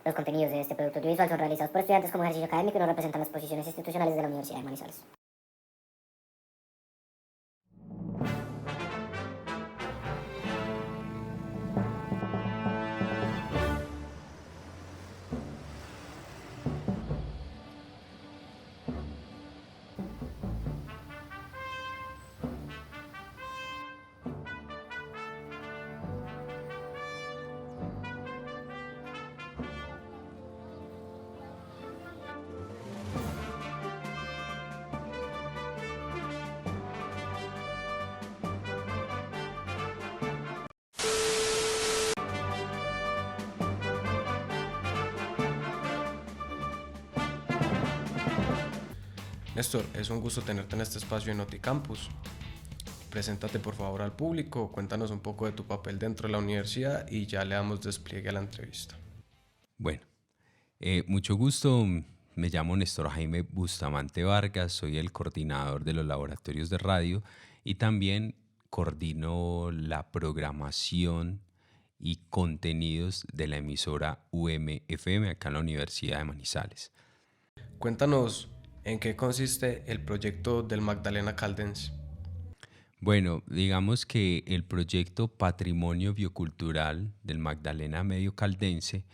Los contenidos de este producto audiovisual son realizados por estudiantes como ejercicio académico y no representan las posiciones institucionales de la Universidad de Manizales. Néstor, es un gusto tenerte en este espacio en Noticampus. Preséntate por favor al público, cuéntanos un poco de tu papel dentro de la universidad y ya le damos despliegue a la entrevista. Bueno, mucho gusto. Me llamo Néstor Jaime Bustamante Vargas, soy el coordinador de los laboratorios de radio y también coordino la programación y contenidos de la emisora UMFM acá en la Universidad de Manizales. Cuéntanos en qué consiste el proyecto del Magdalena Caldense. Bueno, digamos que el proyecto Patrimonio Biocultural del Magdalena Medio Caldense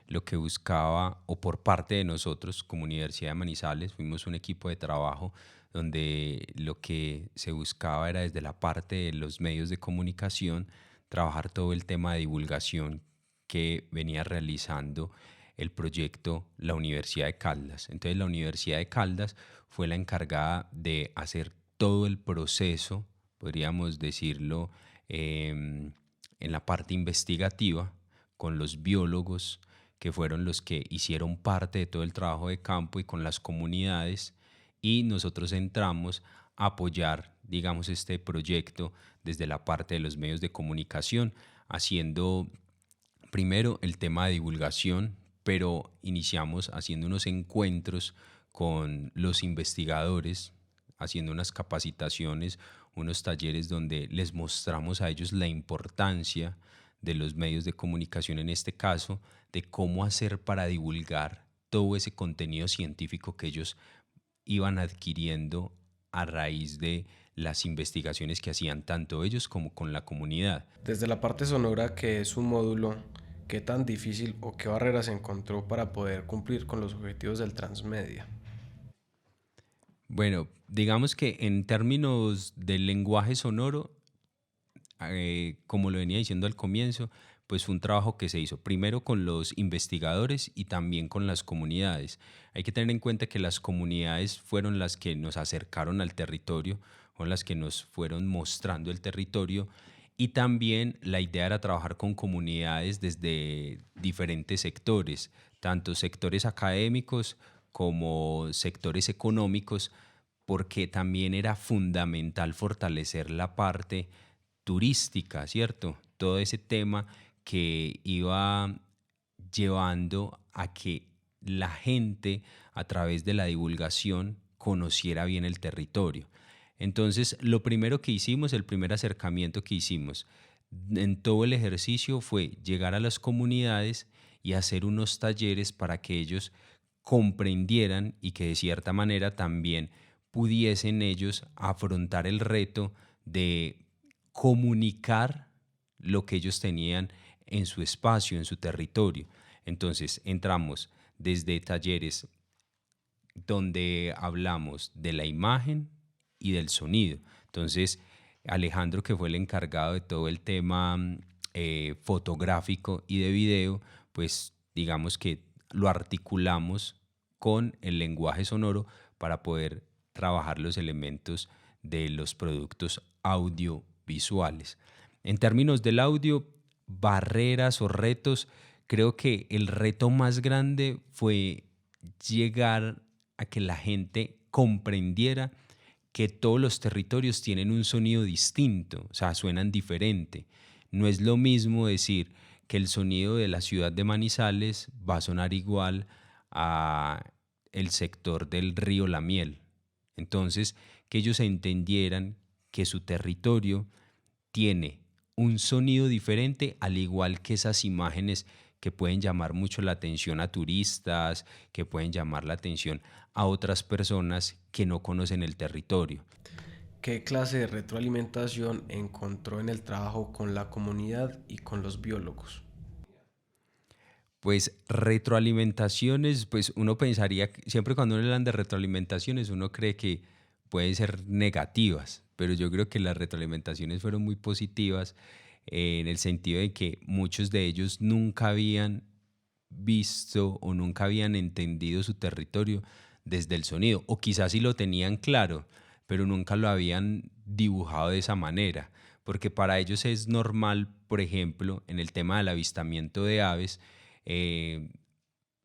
lo que buscaba, o por parte de nosotros como Universidad de Manizales, fuimos un equipo de trabajo donde lo que se buscaba era desde la parte de los medios de comunicación, trabajar todo el tema de divulgación que venía realizando el proyecto la Universidad de Caldas. Entonces la Universidad de Caldas fue la encargada de hacer todo el proceso, podríamos decirlo, en la parte investigativa, con los biólogos que fueron los que hicieron parte de todo el trabajo de campo y con las comunidades, y nosotros entramos a apoyar, digamos, este proyecto desde la parte de los medios de comunicación, haciendo primero el tema de divulgación, pero iniciamos haciendo unos encuentros con los investigadores, haciendo unas capacitaciones, unos talleres donde les mostramos a ellos la importancia de los medios de comunicación en este caso, de cómo hacer para divulgar todo ese contenido científico que ellos iban adquiriendo a raíz de las investigaciones que hacían tanto ellos como con la comunidad. Desde la parte sonora, que es un módulo, ¿qué tan difícil o qué barreras encontró para poder cumplir con los objetivos del transmedia? Bueno, digamos que en términos del lenguaje sonoro, como lo venía diciendo al comienzo, pues fue un trabajo que se hizo primero con los investigadores y también con las comunidades. Hay que tener en cuenta que las comunidades fueron las que nos acercaron al territorio, fueron las que nos fueron mostrando el territorio, y también la idea era trabajar con comunidades desde diferentes sectores, tanto sectores académicos como sectores económicos, porque también era fundamental fortalecer la parte turística, ¿cierto? Todo ese tema que iba llevando a que la gente a través de la divulgación conociera bien el territorio. Entonces, lo primero que hicimos, el primer acercamiento que hicimos en todo el ejercicio fue llegar a las comunidades y hacer unos talleres para que ellos comprendieran y que de cierta manera también pudiesen ellos afrontar el reto de comunicar lo que ellos tenían en su espacio, en su territorio. Entonces entramos desde talleres donde hablamos de la imagen y del sonido. Entonces Alejandro, que fue el encargado de todo el tema fotográfico y de video, pues digamos que lo articulamos con el lenguaje sonoro para poder trabajar los elementos de los productos audiovisuales. En términos del audio, barreras o retos, creo que el reto más grande fue llegar a que la gente comprendiera que todos los territorios tienen un sonido distinto, o sea, suenan diferente. No es lo mismo decir que el sonido de la ciudad de Manizales va a sonar igual a el sector del río La Miel. Entonces, que ellos entendieran que su territorio tiene un sonido diferente, al igual que esas imágenes que pueden llamar mucho la atención a turistas, que pueden llamar la atención a otras personas que no conocen el territorio. ¿Qué clase de retroalimentación encontró en el trabajo con la comunidad y con los biólogos? Pues retroalimentaciones, pues uno pensaría, siempre cuando uno habla de retroalimentaciones, uno cree que pueden ser negativas, pero yo creo que las retroalimentaciones fueron muy positivas, en el sentido de que muchos de ellos nunca habían visto o nunca habían entendido su territorio desde el sonido, o quizás sí lo tenían claro, pero nunca lo habían dibujado de esa manera, porque para ellos es normal, por ejemplo, en el tema del avistamiento de aves, eh,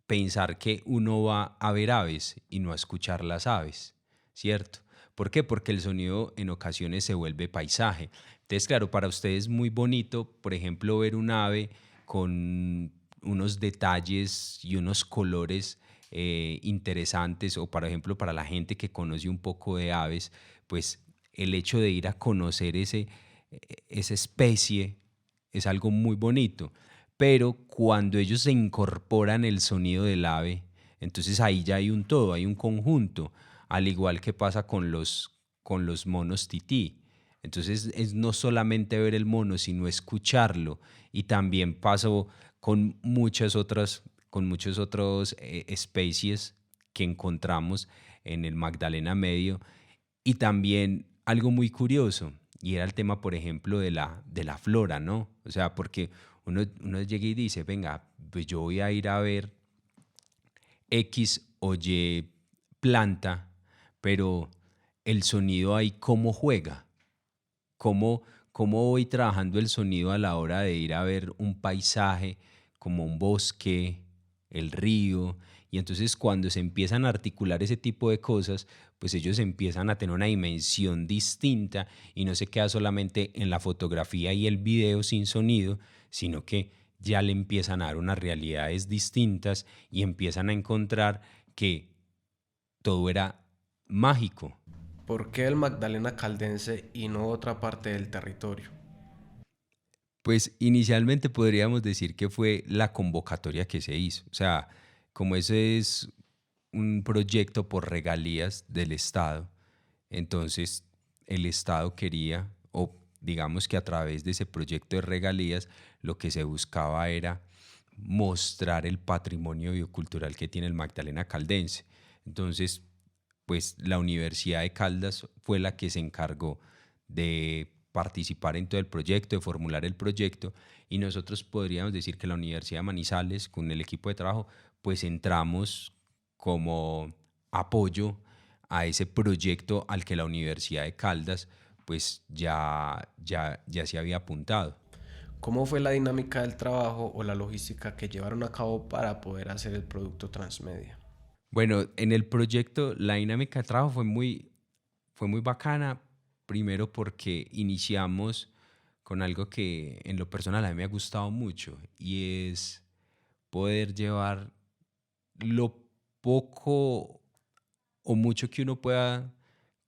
pensar que uno va a ver aves y no a escuchar las aves, ¿cierto? ¿Por qué? Porque el sonido en ocasiones se vuelve paisaje. Entonces, claro, para ustedes es muy bonito, por ejemplo, ver un ave con unos detalles y unos colores interesantes, o por ejemplo, para la gente que conoce un poco de aves, pues el hecho de ir a conocer esa especie es algo muy bonito. Pero cuando ellos se incorporan el sonido del ave, entonces ahí ya hay un todo, hay un conjunto, al igual que pasa con los monos tití. Entonces es no solamente ver el mono, sino escucharlo. Y también pasó con muchas otras especies que encontramos en el Magdalena Medio. Y también algo muy curioso, y era el tema, por ejemplo, de la flora, ¿no? O sea, porque uno llega y dice, venga, pues yo voy a ir a ver X o Y planta, pero el sonido ahí, ¿cómo juega? ¿Cómo, cómo voy trabajando el sonido a la hora de ir a ver un paisaje como un bosque, el río? Y entonces cuando se empiezan a articular ese tipo de cosas, pues ellos empiezan a tener una dimensión distinta y no se queda solamente en la fotografía y el video sin sonido, sino que ya le empiezan a dar unas realidades distintas y empiezan a encontrar que todo era mágico. ¿Por qué el Magdalena Caldense y no otra parte del territorio? Pues inicialmente podríamos decir que fue la convocatoria que se hizo. O sea, como ese es un proyecto por regalías del Estado, entonces el Estado quería, o digamos que a través de ese proyecto de regalías, lo que se buscaba era mostrar el patrimonio biocultural que tiene el Magdalena Caldense. Entonces, pues la Universidad de Caldas fue la que se encargó de participar en todo el proyecto, de formular el proyecto, y nosotros podríamos decir que la Universidad de Manizales, con el equipo de trabajo, pues entramos como apoyo a ese proyecto al que la Universidad de Caldas pues ya se había apuntado. ¿Cómo fue la dinámica del trabajo o la logística que llevaron a cabo para poder hacer el producto transmedia? Bueno, en el proyecto la dinámica de trabajo fue muy bacana, primero porque iniciamos con algo que en lo personal a mí me ha gustado mucho, y es poder llevar lo poco o mucho que uno pueda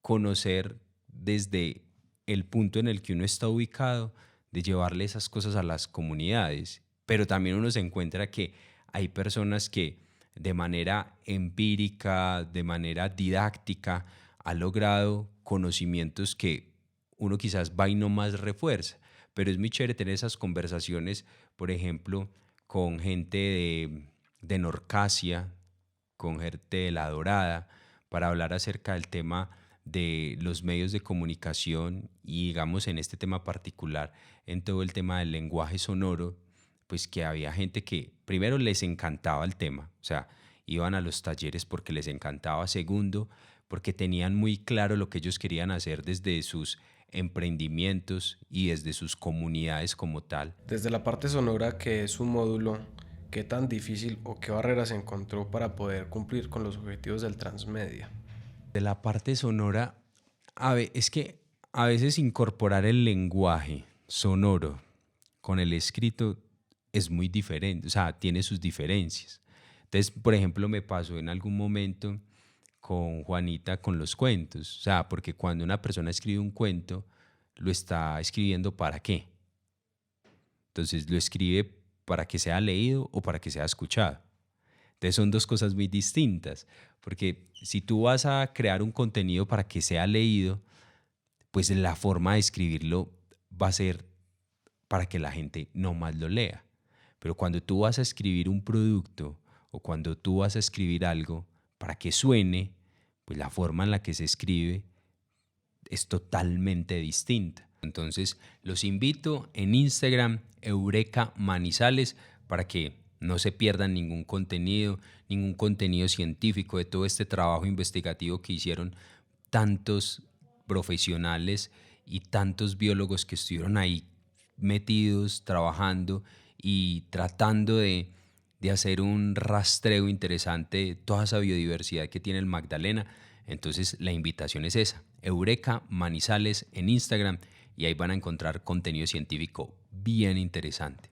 conocer desde el punto en el que uno está ubicado, de llevarle esas cosas a las comunidades. Pero también uno se encuentra que hay personas que de manera empírica, de manera didáctica, ha logrado conocimientos que uno quizás va y no más refuerza. Pero es muy chévere tener esas conversaciones, por ejemplo, con gente de Norcasia, con gente de La Dorada, para hablar acerca del tema de los medios de comunicación y, digamos, en este tema particular, en todo el tema del lenguaje sonoro, pues que había gente que primero les encantaba el tema, o sea, iban a los talleres porque les encantaba; segundo, porque tenían muy claro lo que ellos querían hacer desde sus emprendimientos y desde sus comunidades como tal. Desde la parte sonora, que es un módulo, ¿qué tan difícil o qué barreras encontró para poder cumplir con los objetivos del transmedia? De la parte sonora, es que a veces incorporar el lenguaje sonoro con el escrito es muy diferente, o sea, tiene sus diferencias. Entonces, por ejemplo, me pasó en algún momento con Juanita con los cuentos, o sea, porque cuando una persona escribe un cuento, lo está escribiendo ¿para qué? Entonces lo escribe para que sea leído o para que sea escuchado. Entonces son dos cosas muy distintas, porque si tú vas a crear un contenido para que sea leído, pues la forma de escribirlo va a ser para que la gente no más lo lea. Pero cuando tú vas a escribir un producto o cuando tú vas a escribir algo para que suene, pues la forma en la que se escribe es totalmente distinta. Entonces los invito en Instagram, Eureka Manizales, para que no se pierdan ningún contenido científico de todo este trabajo investigativo que hicieron tantos profesionales y tantos biólogos que estuvieron ahí metidos, trabajando y tratando de hacer un rastreo interesante de toda esa biodiversidad que tiene el Magdalena. Entonces la invitación es esa, Eureka Manizales en Instagram, y ahí van a encontrar contenido científico bien interesante.